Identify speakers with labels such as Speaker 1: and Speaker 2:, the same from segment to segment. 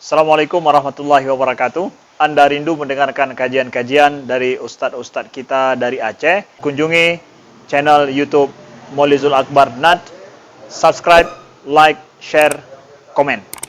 Speaker 1: Assalamualaikum warahmatullahi wabarakatuh. Anda rindu mendengarkan kajian-kajian dari ustadz-ustadz kita dari Aceh? Kunjungi channel YouTube Maulizul Akbar NAD. Subscribe, like, share, komen.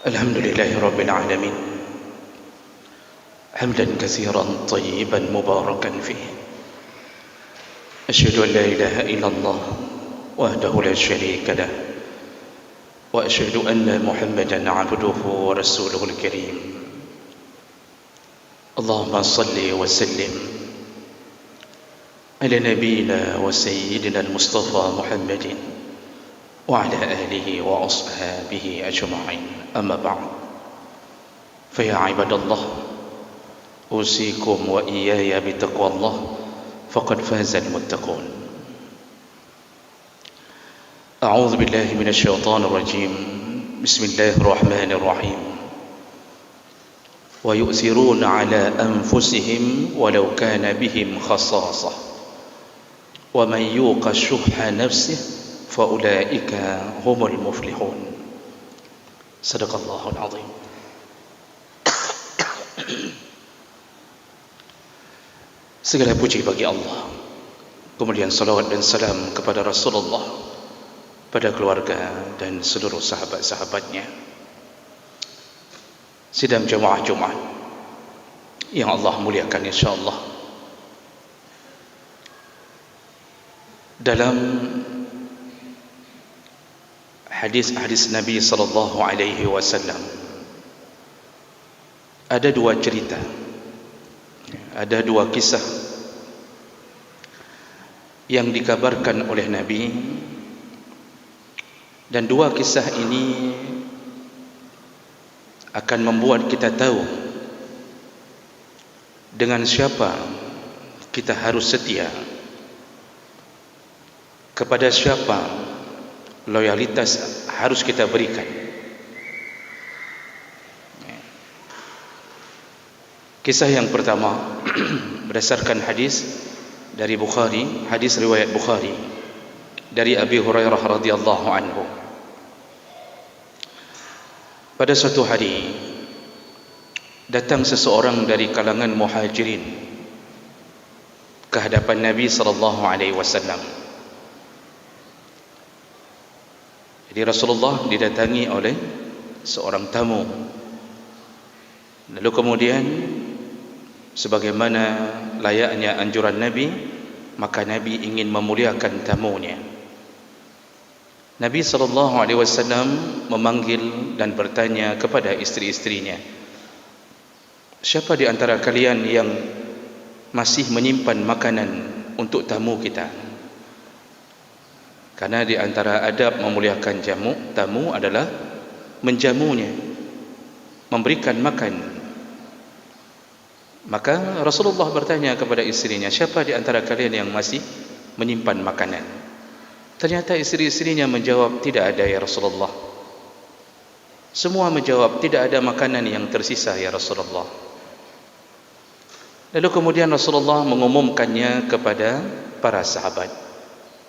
Speaker 2: الحمد لله رب العالمين حمدا كثيرا طيبا مباركا فيه أشهد أن لا إله إلا الله وحده لا شريك له وأشهد أن محمدا عبده ورسوله الكريم اللهم صل وسلم على نبينا وسيدنا المصطفى محمد وعلى آله وأصحابه أجمعين أما بعد فيا عباد الله أوصيكم وإياي بتقوى الله فقد فاز المتقون أعوذ بالله من الشيطان الرجيم بسم الله الرحمن الرحيم ويؤثرون على أنفسهم ولو كان بهم خصاصة ومن يوق شح نفسه فأولئك هم المفلحون صدق الله العظيم. Segala puji bagi Allah, kemudian salawat dan salam kepada Rasulullah, pada keluarga dan seluruh sahabat-sahabatnya. Sidang jemaah Jumat yang Allah muliakan insyaAllah, dalam hadis-hadis Nabi sallallahu alaihi wasallam ada dua cerita, ada dua kisah yang dikabarkan oleh Nabi, dan dua kisah ini akan membuat kita tahu dengan siapa kita harus setia, kepada siapa loyalitas harus kita berikan. Kisah yang pertama berdasarkan hadis dari Bukhari, hadis riwayat Bukhari dari Abi Hurairah radhiyallahu anhu. Pada suatu hari datang seseorang dari kalangan muhajirin ke hadapan Nabi sallallahu alaihi wasallam. Jadi Rasulullah didatangi oleh seorang tamu. Lalu kemudian sebagaimana layaknya anjuran Nabi, maka Nabi ingin memuliakan tamunya. Nabi SAW memanggil dan bertanya kepada istri-istrinya, siapa di antara kalian yang masih menyimpan makanan untuk tamu kita? Karena di antara adab memuliakan tamu adalah menjamunya, memberikan makan. Maka Rasulullah bertanya kepada istrinya, siapa di antara kalian yang masih menyimpan makanan? Ternyata istri-istrinya menjawab, tidak ada ya Rasulullah. Semua menjawab, tidak ada makanan yang tersisa ya Rasulullah. Lalu kemudian Rasulullah mengumumkannya kepada para sahabat,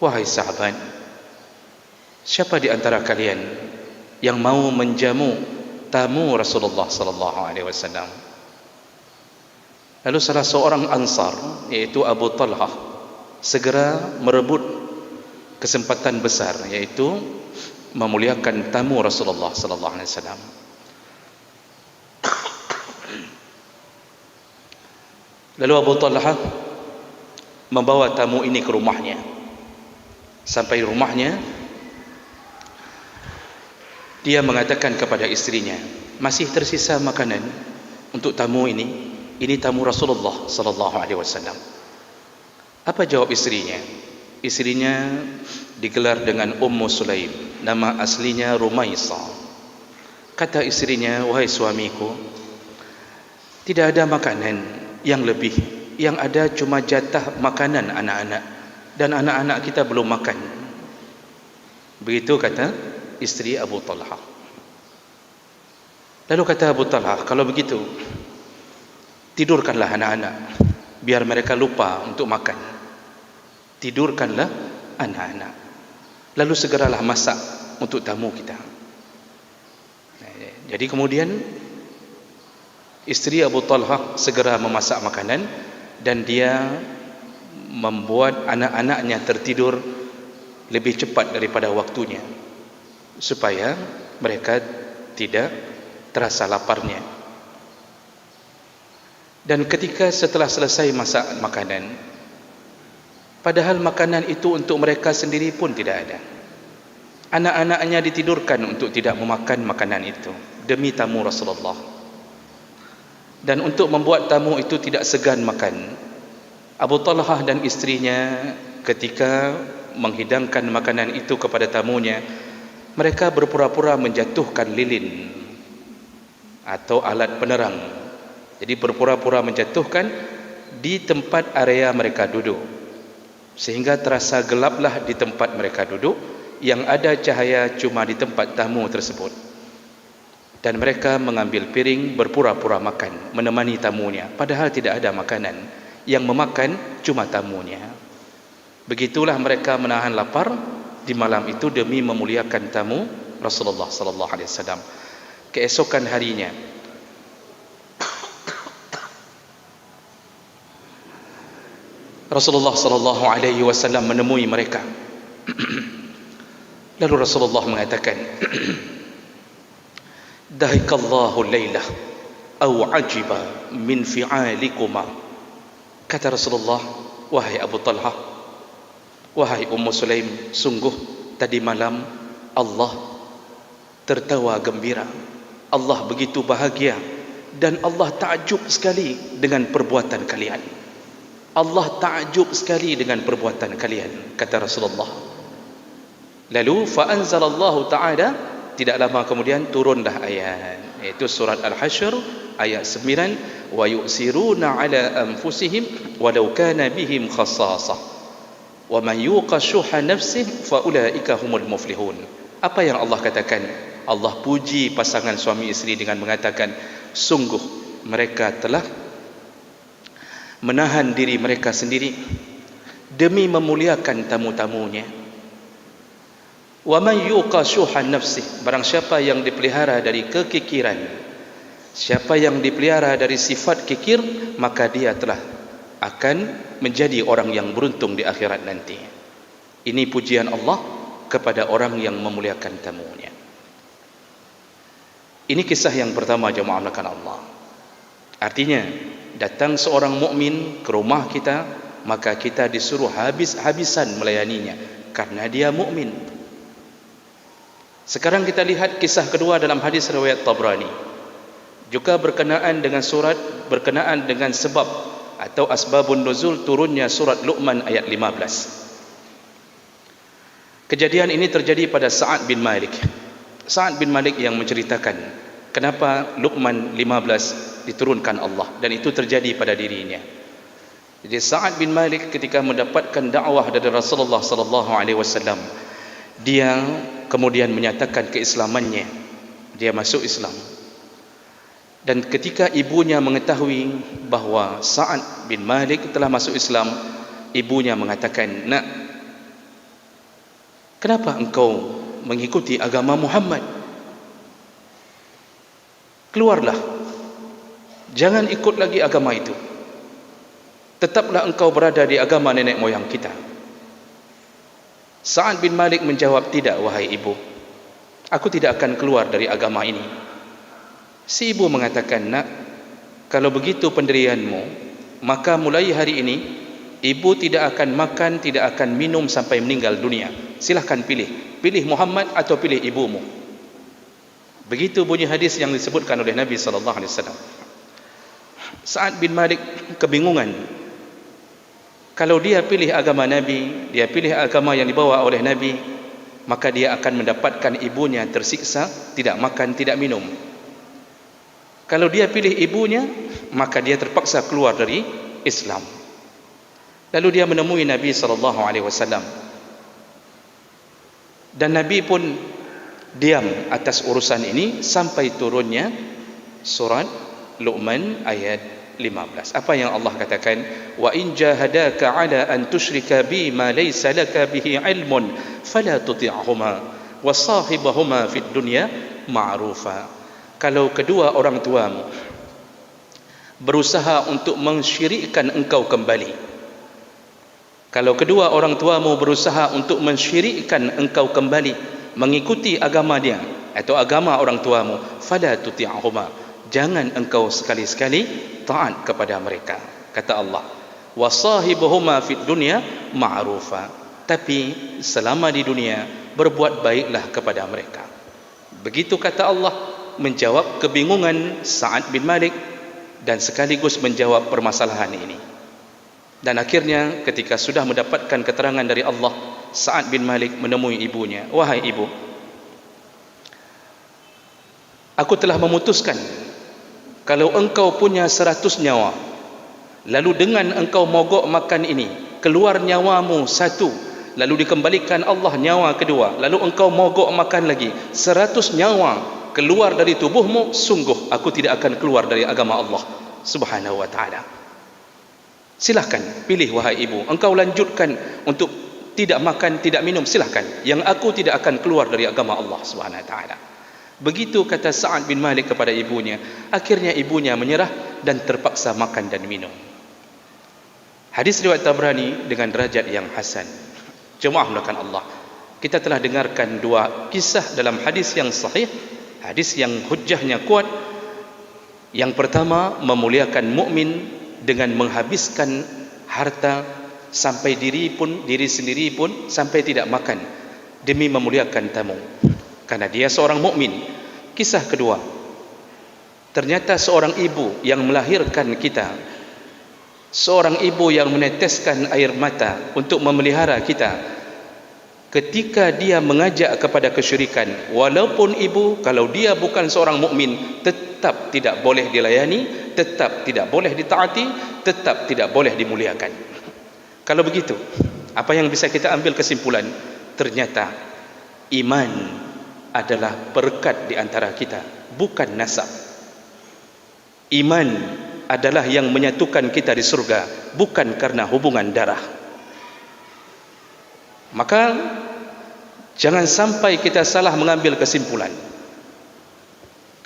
Speaker 2: wahai sahabat, siapa di antara kalian yang mau menjamu tamu Rasulullah sallallahu alaihi wasallam? Lalu salah seorang Ansar, yaitu Abu Talhah, segera merebut kesempatan besar, yaitu memuliakan tamu Rasulullah sallallahu alaihi wasallam. Lalu Abu Talhah membawa tamu ini ke rumahnya. Sampai rumahnya, dia mengatakan kepada istrinya, masih tersisa makanan untuk tamu ini tamu Rasulullah sallallahu alaihi wasallam. Apa jawab istrinya? Istrinya digelar dengan Ummu Sulaim. nama aslinya Rumaisa. Kata istrinya, wahai suamiku, tidak ada makanan yang lebih, yang ada cuma jatah makanan anak-anak, dan anak-anak kita belum makan. Begitu kata istri Abu Talha. Lalu kata Abu Talha, kalau begitu tidurkanlah anak-anak biar mereka lupa untuk makan. Tidurkanlah anak-anak, lalu segeralah masak untuk tamu kita. Jadi kemudian istri Abu Talha segera memasak makanan, dan dia membuat anak-anaknya tertidur lebih cepat daripada waktunya, supaya mereka tidak terasa laparnya. Dan ketika setelah selesai masak makanan, padahal makanan itu untuk mereka sendiri pun tidak ada, anak-anaknya ditidurkan untuk tidak memakan makanan itu demi tamu Rasulullah. Dan untuk membuat tamu itu tidak segan makan, Abu Talha dan istrinya ketika menghidangkan makanan itu kepada tamunya, mereka berpura-pura menjatuhkan lilin atau alat penerang. Jadi berpura-pura menjatuhkan di tempat area mereka duduk, sehingga terasa gelaplah di tempat mereka duduk, yang ada cahaya cuma di tempat tamu tersebut. Dan mereka mengambil piring berpura-pura makan menemani tamunya, padahal tidak ada makanan, yang memakan cuma tamunya. Begitulah mereka menahan lapar di malam itu demi memuliakan tamu Rasulullah sallallahu alaihi wasallam. Keesokan harinya Rasulullah sallallahu alaihi wasallam menemui mereka. Lalu Rasulullah mengatakan, dahikallahu laylah aw ajiba min fi'alikuma. Kata Rasulullah, wahai Abu Talha, wahai Ummu Sulaim, sungguh tadi malam Allah tertawa gembira, Allah begitu bahagia, dan Allah takjub sekali dengan perbuatan kalian. Allah takjub sekali dengan perbuatan kalian, kata Rasulullah. Lalu fa anzalallahu ta'ala, tidak lama kemudian turunlah ayat, yaitu surat Al-Hasyr ayat 9, wa yusiruna ala anfusihim walau kana bihim khassasah wa man yuqa syuha nafsihi fa ulaika humul muflihun. Apa yang Allah katakan? Allah puji pasangan suami isteri dengan mengatakan, sungguh mereka telah menahan diri mereka sendiri demi memuliakan tamu-tamunya. Wa man yuqa syuha nafsihi, barang siapa yang dipelihara dari kekikiran, siapa yang dipelihara dari sifat kikir, maka dia telah akan menjadi orang yang beruntung di akhirat nanti. Ini pujian Allah kepada orang yang memuliakan tamunya. Ini kisah yang pertama, jemaah melakukan Allah. Artinya, datang seorang mukmin ke rumah kita, maka kita disuruh habis-habisan melayaninya karena dia mukmin. Sekarang kita lihat kisah kedua dalam hadis riwayat Tabrani, juga berkenaan dengan surat, berkenaan dengan sebab atau asbabun nuzul turunnya surat Luqman ayat 15. Kejadian ini terjadi pada Sa'ad bin Malik. Sa'ad bin Malik yang menceritakan kenapa Luqman 15 diturunkan Allah, dan itu terjadi pada dirinya. Jadi Sa'ad bin Malik ketika mendapatkan dakwah dari Rasulullah sallallahu alaihi wasallam, dia kemudian menyatakan keislamannya, dia masuk Islam. Dan ketika ibunya mengetahui bahawa Sa'ad bin Malik telah masuk Islam, ibunya mengatakan, nak, kenapa engkau mengikuti agama Muhammad? Keluarlah, jangan ikut lagi agama itu, tetaplah engkau berada di agama nenek moyang kita. Sa'ad bin Malik menjawab, tidak wahai ibu, aku tidak akan keluar dari agama ini. Si ibu mengatakan, nak, kalau begitu pendirianmu, maka mulai hari ini ibu tidak akan makan, tidak akan minum sampai meninggal dunia. Silahkan pilih, pilih Muhammad atau pilih ibumu. Begitu bunyi hadis yang disebutkan oleh Nabi sallallahu alaihi wasallam. Sa'ad bin Malik kebingungan. Kalau dia pilih agama Nabi, dia pilih agama yang dibawa oleh Nabi, maka dia akan mendapatkan ibunya tersiksa, tidak makan, tidak minum. Kalau dia pilih ibunya, maka dia terpaksa keluar dari Islam. Lalu dia menemui Nabi SAW, dan Nabi pun diam atas urusan ini sampai turunnya surat Luqman ayat 15. Apa yang Allah katakan? Wa in jahadaka ala an tusyrika bi ma laysa laka bihi ilmun fala tuti'huma wa sahibahuma fid dunya ma'rufa. Kalau kedua orang tuamu berusaha untuk mensyirikkan engkau kembali, kalau kedua orang tuamu berusaha untuk mensyirikkan engkau kembali mengikuti agama dia atau agama orang tuamu, fala tuti'huma, jangan engkau sekali-sekali taat kepada mereka. Kata Allah, wasahibuhuma fid dunya ma'rufa, tapi selama di dunia berbuat baiklah kepada mereka. Begitu kata Allah, menjawab kebingungan Sa'ad bin Malik dan sekaligus menjawab permasalahan ini. Dan akhirnya ketika sudah mendapatkan keterangan dari Allah, Sa'ad bin Malik menemui ibunya. Wahai ibu, aku telah memutuskan, kalau engkau punya 100 nyawa, lalu dengan engkau mogok makan ini, keluar nyawamu satu, lalu dikembalikan Allah nyawa kedua, lalu engkau mogok makan lagi, 100 nyawa keluar dari tubuhmu, sungguh aku tidak akan keluar dari agama Allah Subhanahu wa ta'ala. Silahkan pilih wahai ibu, engkau lanjutkan untuk tidak makan, tidak minum, silahkan. Yang aku tidak akan keluar dari agama Allah Subhanahu wa ta'ala. Begitu kata Sa'ad bin Malik kepada ibunya. Akhirnya ibunya menyerah dan terpaksa makan dan minum. Hadis riwayat Tabrani dengan derajat yang hasan. Jemaah mulakan Allah, kita telah dengarkan dua kisah dalam hadis yang sahih, hadis yang hujjahnya kuat. Yang pertama, memuliakan mukmin dengan menghabiskan harta sampai diri sendiri pun sampai tidak makan demi memuliakan tamu, karena dia seorang mukmin. Kisah kedua, ternyata seorang ibu yang melahirkan kita, seorang ibu yang meneteskan air mata untuk memelihara kita, ketika dia mengajak kepada kesyirikan, walaupun ibu, kalau dia bukan seorang mukmin, tetap tidak boleh dilayani, tetap tidak boleh ditaati, tetap tidak boleh dimuliakan. Kalau begitu, apa yang bisa kita ambil kesimpulan? Ternyata iman adalah perekat di antara kita, bukan nasab. Iman adalah yang menyatukan kita di surga, bukan karena hubungan darah. Maka jangan sampai kita salah mengambil kesimpulan.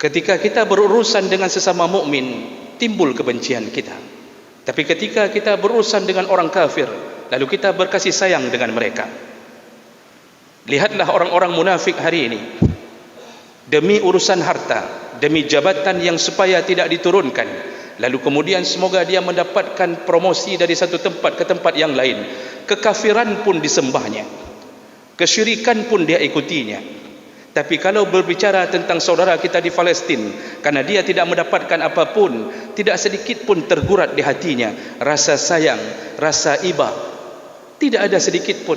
Speaker 2: Ketika kita berurusan dengan sesama mukmin, timbul kebencian kita. Tapi ketika kita berurusan dengan orang kafir, lalu kita berkasih sayang dengan mereka. Lihatlah orang-orang munafik hari ini, demi urusan harta, demi jabatan yang supaya tidak diturunkan, lalu kemudian semoga dia mendapatkan promosi dari satu tempat ke tempat yang lain, kekafiran pun disembahnya, kesyirikan pun dia ikutinya. Tapi kalau berbicara tentang saudara kita di Palestin, karena dia tidak mendapatkan apapun, tidak sedikit pun tergurat di hatinya rasa sayang, rasa iba, tidak ada sedikit pun.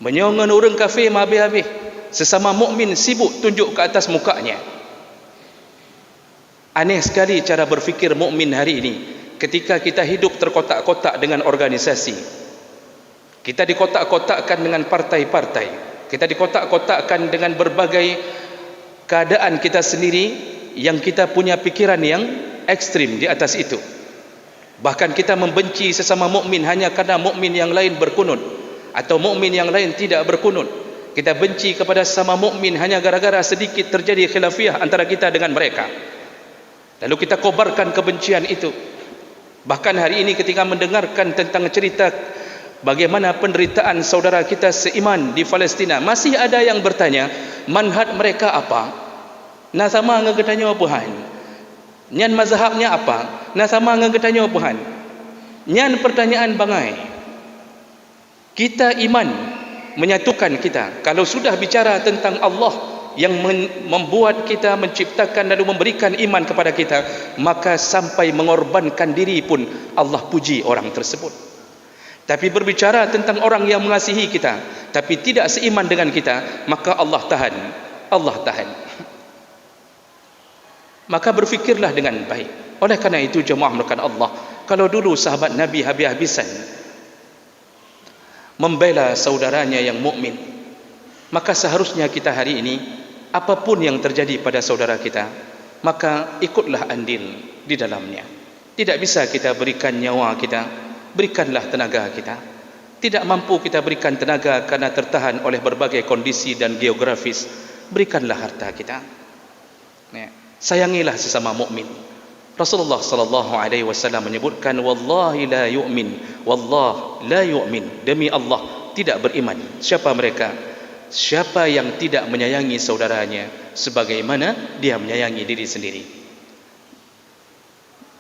Speaker 2: Menyongon orang kafir habis-habis, sesama mukmin sibuk tunjuk ke atas mukanya. Aneh sekali cara berfikir mukmin hari ini. Ketika kita hidup terkotak-kotak dengan organisasi, kita dikotak-kotakkan dengan partai-partai, kita dikotak-kotakkan dengan berbagai keadaan kita sendiri, yang kita punya pikiran yang ekstrim di atas itu. Bahkan kita membenci sesama mukmin hanya karena mukmin yang lain berkunut, atau mukmin yang lain tidak berkunut. Kita benci kepada sesama mukmin hanya gara-gara sedikit terjadi khilafiyah antara kita dengan mereka. Lalu kita kobarkan kebencian itu. Bahkan hari ini ketika mendengarkan tentang cerita bagaimana penderitaan saudara kita seiman di Palestina, masih ada yang bertanya, manhaj mereka apa? Na sama ngegedanya Tuhan. Nyan mazhabnya apa? Na sama ngegedanya Tuhan. Nyan pertanyaan bangai. Kita iman menyatukan kita. Kalau sudah bicara tentang Allah yang membuat kita, menciptakan lalu memberikan iman kepada kita, maka sampai mengorbankan diri pun Allah puji orang tersebut. Tapi berbicara tentang orang yang mengasihi kita tapi tidak seiman dengan kita, maka Allah tahan. Allah tahan. Maka berfikirlah dengan baik. Oleh kerana itu jemaah melakukan Allah, kalau dulu sahabat Nabi habis-habisan membela saudaranya yang mukmin, maka seharusnya kita hari ini apapun yang terjadi pada saudara kita, maka ikutlah andil di dalamnya. Tidak bisa kita berikan nyawa kita, berikanlah tenaga kita. Tidak mampu kita berikan tenaga karena tertahan oleh berbagai kondisi dan geografis, berikanlah harta kita. Sayangilah sesama mukmin. Rasulullah sallallahu alaihi wasallam menyebutkan, wallahi la yu'min, wallah la yu'min, demi Allah tidak beriman. Siapa mereka? Siapa yang tidak menyayangi saudaranya sebagaimana dia menyayangi diri sendiri.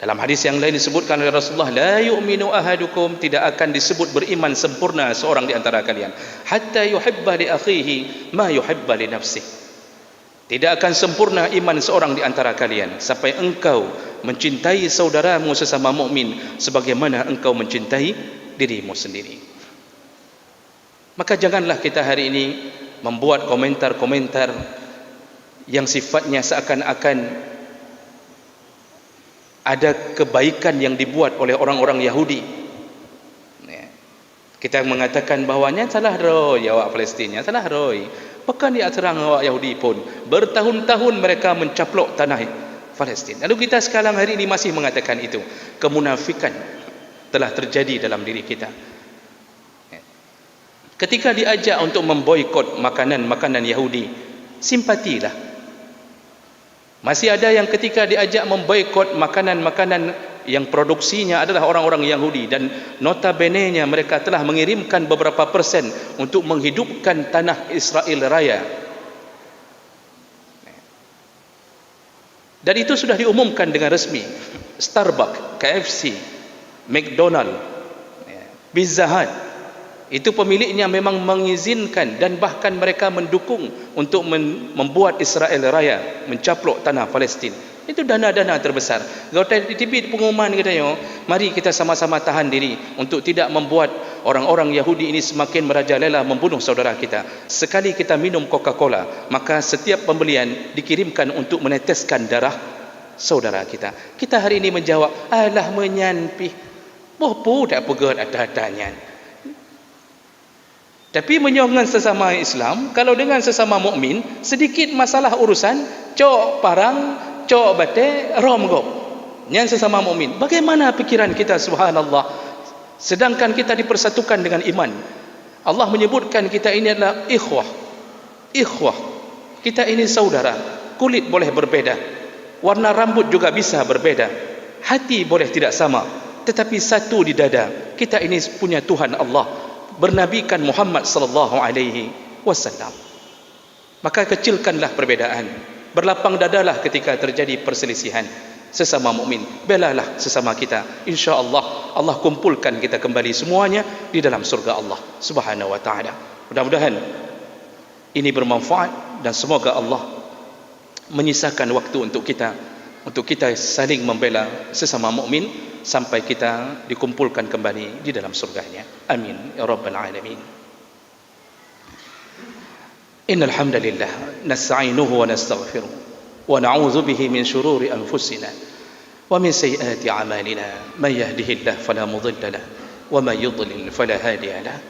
Speaker 2: Dalam hadis yang lain disebutkan oleh Rasulullah, la yu'minu ahadukum, tidak akan disebut beriman sempurna seorang di antara kalian hatta yuhibba li akhihi ma yuhibba li nafsihi. Tidak akan sempurna iman seorang di antara kalian sampai engkau mencintai saudaramu sesama mukmin sebagaimana engkau mencintai dirimu sendiri. Maka janganlah kita hari ini membuat komentar-komentar yang sifatnya seakan-akan ada kebaikan yang dibuat oleh orang-orang Yahudi. Kita mengatakan bahawanya salah roy awak Palestin, salah roy. Bahkan dia serang awak Yahudi pun. Bertahun-tahun mereka mencaplok tanah Palestin. Lalu kita sekarang hari ini masih mengatakan itu. Kemunafikan telah terjadi dalam diri kita. Ketika diajak untuk memboikot makanan-makanan Yahudi, simpatilah. Masih ada yang ketika diajak memboikot makanan-makanan yang produksinya adalah orang-orang Yahudi, dan notabene-nya mereka telah mengirimkan beberapa persen untuk menghidupkan tanah Israel Raya. Dan itu sudah diumumkan dengan resmi. Starbucks, KFC, McDonald, Pizza Hut, itu pemiliknya memang mengizinkan dan bahkan mereka mendukung untuk membuat Israel Raya mencaplok tanah Palestin. Itu dana-dana terbesar. Kalau di TV pengumuman katanya, mari kita sama-sama tahan diri untuk tidak membuat orang-orang Yahudi ini semakin merajalela membunuh saudara kita. Sekali kita minum Coca-Cola, maka setiap pembelian dikirimkan untuk meneteskan darah saudara kita. Kita hari ini menjawab, alah menyanpih, bopo tak pegat ada-adanya. Tapi menyongan sesama Islam, kalau dengan sesama mukmin, sedikit masalah urusan, cok parang, cok bate, romgop. Yang sesama mukmin. Bagaimana pikiran kita, subhanallah. Sedangkan kita dipersatukan dengan iman. Allah menyebutkan kita ini adalah ikhwah. Ikhwah. Kita ini saudara. Kulit boleh berbeda. Warna rambut juga bisa berbeda. Hati boleh tidak sama. Tetapi satu di dada. Kita ini punya Tuhan Allah. Bernabikan Muhammad sallallahu alaihi wasallam. Maka kecilkanlah perbedaan. Berlapang dadalah ketika terjadi perselisihan sesama mukmin. Belalah sesama kita. Insya-Allah Allah kumpulkan kita kembali semuanya di dalam surga Allah Subhanahu wa taala. Mudah-mudahan ini bermanfaat dan semoga Allah menyisakan waktu untuk kita saling membela sesama mukmin sampai kita dikumpulkan kembali di dalam surganya. Amin ya rabbal alamin. Innal hamdalillah nasta'inuhu wa nastaghfiruh wa na'udzu bihi min shururi anfusina wa min sayyiati a'malina. Man yahdihillahu fala mudilla lahu wa man yudlil fala hadiya lahu.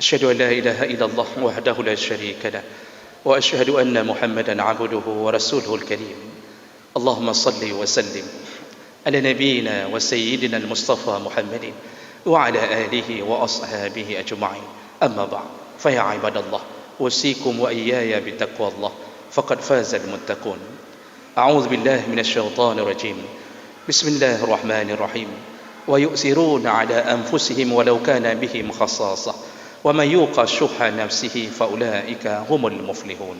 Speaker 2: Asyhadu an la ilaha illallah wahdahu la syarika lahu wa asyhadu anna Muhammadan 'abduhu wa rasuluhul karim. Allahumma salli wa sallim ala nabiyyina wa sayyidina al-Mustafa Muhammadin wa ala alihi wa ashabihi ajma'in. Amma ba'd. Fa ya ibadallah, أوصيكم وإياي بتقوى الله فقد فاز المتقون. أعوذ بالله من الشيطان الرجيم. بسم الله الرحمن الرحيم. ويؤثرون على أنفسهم ولو كان بهم خصاصة ومن يوق شح نفسه فأولئك هم المفلحون.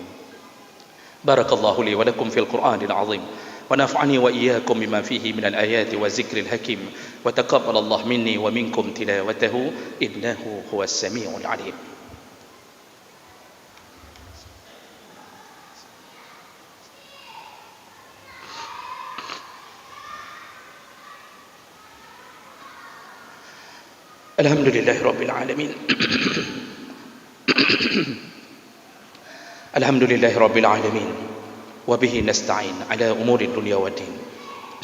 Speaker 2: بارك الله لي ولكم في القرآن العظيم ونفعني وإياكم بما فيه من الآيات والذكر الحكيم وتقبل الله مني ومنكم تلاوته إنه هو السميع العليم. Alhamdulillah Rabbil Alamin. Alhamdulillah Rabbil Alamin. Wabihi nasta'in ala umuri dunya wa din.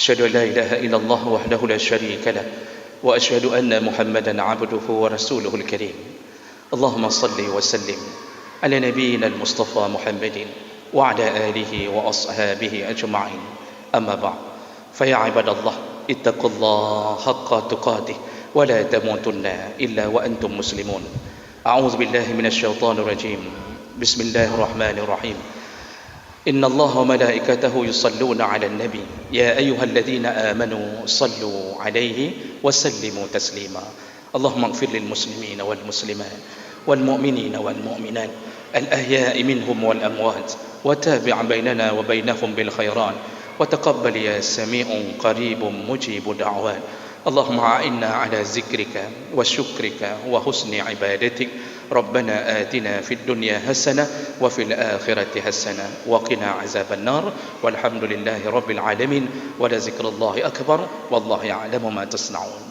Speaker 2: Asyhadu an la ilaha illallah wahdahu la syarika lah. Wa asyhadu anna Muhammadan abduhu wa rasuluhu al-karim. Allahumma salli wa sallim ala nabiyyina al-Mustafa Muhammadin wa ala alihi wa ashabihi ajma'in. Amma ba'd. Fa ya ibadallah ittaqullaha haqqa tuqatih wa la tamutunna illa wa antum muslimun. A'udzu billahi minasy syaithanir rajim. Bismillahirrahmanirrahim. إن الله وملائكته يصلون على النبي يا أيها الذين آمنوا صلوا عليه وسلموا تسليما اللهم اغفر للمسلمين والمسلمات والمؤمنين والمؤمنات الأحياء منهم والأموات وتابع بيننا وبينهم بالخيرات وتقبل يا سميع قريب مجيب دعوات اللهم أعنا على ذكرك وشكرك وحسن عبادتك ربنا آتنا في الدنيا حسنة وفي الآخرة حسنة وقنا عذاب النار والحمد لله رب العالمين ولذكر الله أكبر والله يعلم ما تصنعون.